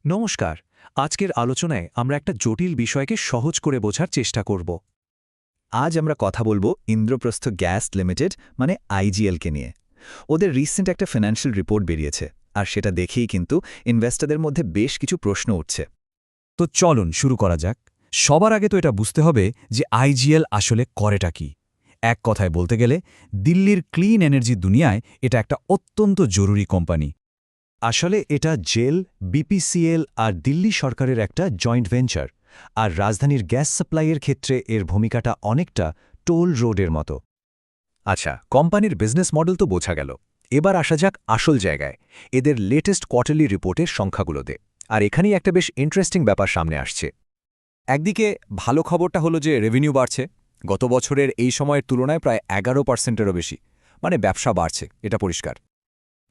নমস্কার। আজকের আলোচনায় আমরা একটা জটিল বিষয়কে সহজ করে বোঝার চেষ্টা করব। আজ আমরা কথা বলবো ইন্দ্রপ্রস্থ গ্যাস লিমিটেড মানে আইজিএলকে নিয়ে। ওদের রিসেন্ট একটা ফিনান্সিয়াল রিপোর্ট বেরিয়েছে, আর সেটা দেখেই কিন্তু ইনভেস্টরদের মধ্যে বেশ কিছু প্রশ্ন উঠছে। তো চলুন শুরু করা যাক। সবার আগে তো এটা বুঝতে হবে যে আইজিএল আসলে করেটা কি। এক কথায় বলতে গেলে দিল্লির ক্লিন এনার্জি দুনিয়ায় এটা একটা অত্যন্ত জরুরি কোম্পানি। আসলে এটা জেল, বিপিসিএল আর দিল্লি সরকারের একটা জয়েন্ট ভেঞ্চার, আর রাজধানীর গ্যাস সাপ্লাইয়ের ক্ষেত্রে এর ভূমিকাটা অনেকটা টোল রোডের মতো। আচ্ছা, কোম্পানির বিজনেস মডেল তো বোঝা গেল। এবার আসা যাক আসল জায়গায়, এদের লেটেস্ট কোয়ার্টারলি রিপোর্টের সংখ্যাগুলোতে। আর এখানেই একটা বেশ ইন্টারেস্টিং ব্যাপার সামনে আসছে। একদিকে ভালো খবরটা হলো যে রেভিনিউ বাড়ছে, গত বছরের এই সময়ের তুলনায় প্রায় 11%-এরও বেশি। মানে ব্যবসা বাড়ছে, এটা পরিষ্কার।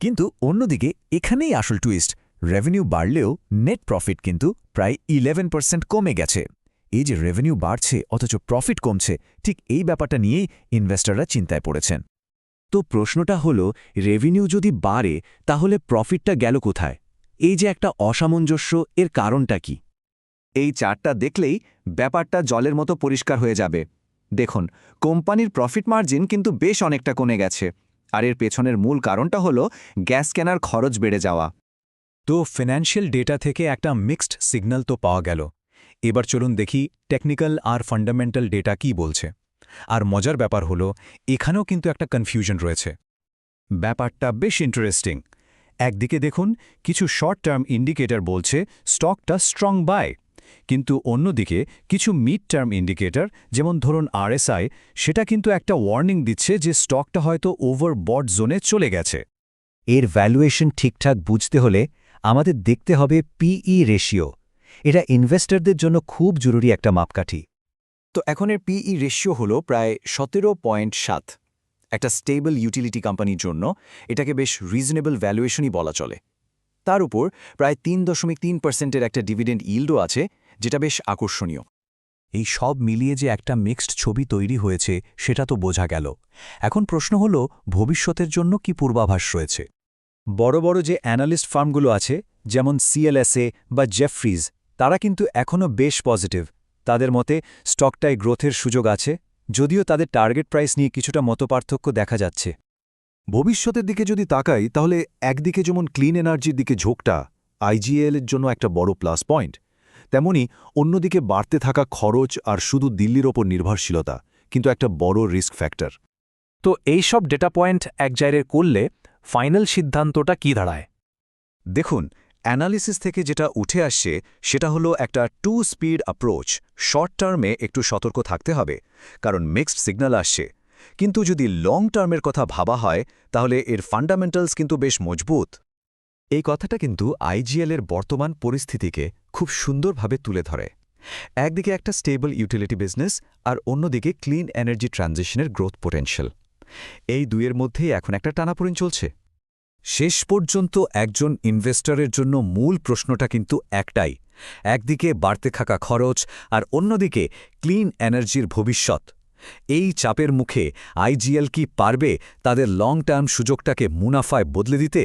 কিন্তু অন্যদিকে এখানেই আসল টুইস্ট, রেভিনিউ বাড়লেও নেট প্রফিট কিন্তু প্রায় 11% কমে গেছে। এই যে রেভিনিউ বাড়ছে অথচ প্রফিট কমছে, ঠিক এই ব্যাপারটা নিয়েই ইনভেস্টররা চিন্তায় পড়েছেন। তো প্রশ্নটা হলো, রেভিনিউ যদি বাড়ে তাহলে প্রফিটটা গেল কোথায়? এই যে একটা অসামঞ্জস্য, এর কারণটা কি? এই চার্টটা দেখলেই ব্যাপারটা জলের মতো পরিষ্কার হয়ে যাবে। দেখুন, কোম্পানির প্রফিট মার্জিন কিন্তু বেশ অনেকটা কমে গেছে, আর এর পেছনের মূল কারণটা হলো গ্যাস কেনার খরচ বেড়ে যাওয়া। তো ফিনান্সিয়াল ডেটা থেকে একটা মিক্সড সিগন্যাল তো পাওয়া গেল। এবার চলুন দেখি টেকনিক্যাল আর ফান্ডামেন্টাল ডেটা কি বলছে। আর মজার ব্যাপার হলো, এখানেও কিন্তু একটা কনফিউশন রয়েছে। ব্যাপারটা বেশ ইন্টারেস্টিং। একদিকে দেখুন, কিছু শর্ট টার্ম ইন্ডিকেটর বলছে স্টকটা স্ট্রং বাই, কিন্তু অন্যদিকে কিছু মিড টার্ম ইন্ডিকেটর, যেমন ধরুন আরএসআই, সেটা কিন্তু একটা ওয়ার্নিং দিচ্ছে যে স্টকটা হয়তো ওভারবট জোনে চলে গেছে। এর ভ্যালুয়েশন ঠিকঠাক বুঝতে হলে আমাদের দেখতে হবে পিই রেশিও। এটা ইনভেস্টরদের জন্য খুব জরুরি একটা মাপকাঠি। তো এখন এর পিই রেশিও হলো প্রায় 17.7। একটা স্টেবল ইউটিলিটি কোম্পানির জন্য এটাকে বেশ রিজনেবল ভ্যালুয়েশনই বলা চলে। তার উপর প্রায় 3.3%-এর একটা ডিভিডেন্ড ইল্ডও আছে, যেটা বেশ আকর্ষণীয়। এই সব মিলিয়ে যে একটা মিক্সড ছবি তৈরি হয়েছে সেটা তো বোঝা গেল। এখন প্রশ্ন হল, ভবিষ্যতের জন্য কি পূর্বাভাস রয়েছে? বড় বড় যে অ্যানালিস্ট ফার্মগুলো আছে, যেমন সিএলএসএ বা জেফ্রিজ, তারা কিন্তু এখনও বেশ পজিটিভ। তাদের মতে স্টকটায় গ্রোথের সুযোগ আছে, যদিও তাদের টার্গেট প্রাইস নিয়ে কিছুটা মতপার্থক্য দেখা যাচ্ছে। ভবিষ্যতের দিকে যদি তাকাই, তাহলে একদিকে যেমন ক্লিন এনার্জির দিকে ঝোঁকটা আইজিএলের জন্য একটা বড় প্লাস পয়েন্ট, তেমনি অন্যদিকে বাড়তে থাকা খরচ আর শুধু দিল্লির ওপর নির্ভরশীলতা কিন্তু একটা বড় রিস্ক ফ্যাক্টর। তো এই সব ডেটা পয়েন্ট এক জায়গায় করলে ফাইনাল সিদ্ধান্তটা কি দাঁড়ায়? দেখুন, অ্যানালিসিস থেকে যেটা উঠে আসছে সেটা হলো একটা টু স্পিড অ্যাপ্রোচ। শর্ট টার্মে একটু সতর্ক থাকতে হবে, কারণ মিক্সড সিগন্যাল আসছে। কিন্তু যদি লং টার্মের কথা ভাবা হয়, তাহলে এর ফান্ডামেন্টালস কিন্তু বেশ মজবুত। এই কথাটা কিন্তু আইজিএলের বর্তমান পরিস্থিতিকে খুব সুন্দরভাবে তুলে ধরে। একদিকে একটা স্টেবল ইউটিলিটি বিজনেস, আর অন্যদিকে ক্লিন এনার্জি ট্রানজিশনের গ্রোথ পোটেনশিয়াল। এই দুইয়ের মধ্যেই এখন একটা টানাপোড়েন চলছে। শেষ পর্যন্ত একজন ইনভেস্টরের জন্য মূল প্রশ্নটা কিন্তু একটাই, একদিকে বাড়তে থাকা খরচ আর অন্যদিকে ক্লিন এনার্জির ভবিষ্যৎ। এই চাপের মুখে আইজিএল কি পারবে তাদের লং টার্ম সুযোগটাকে মুনাফায় বদলে দিতে?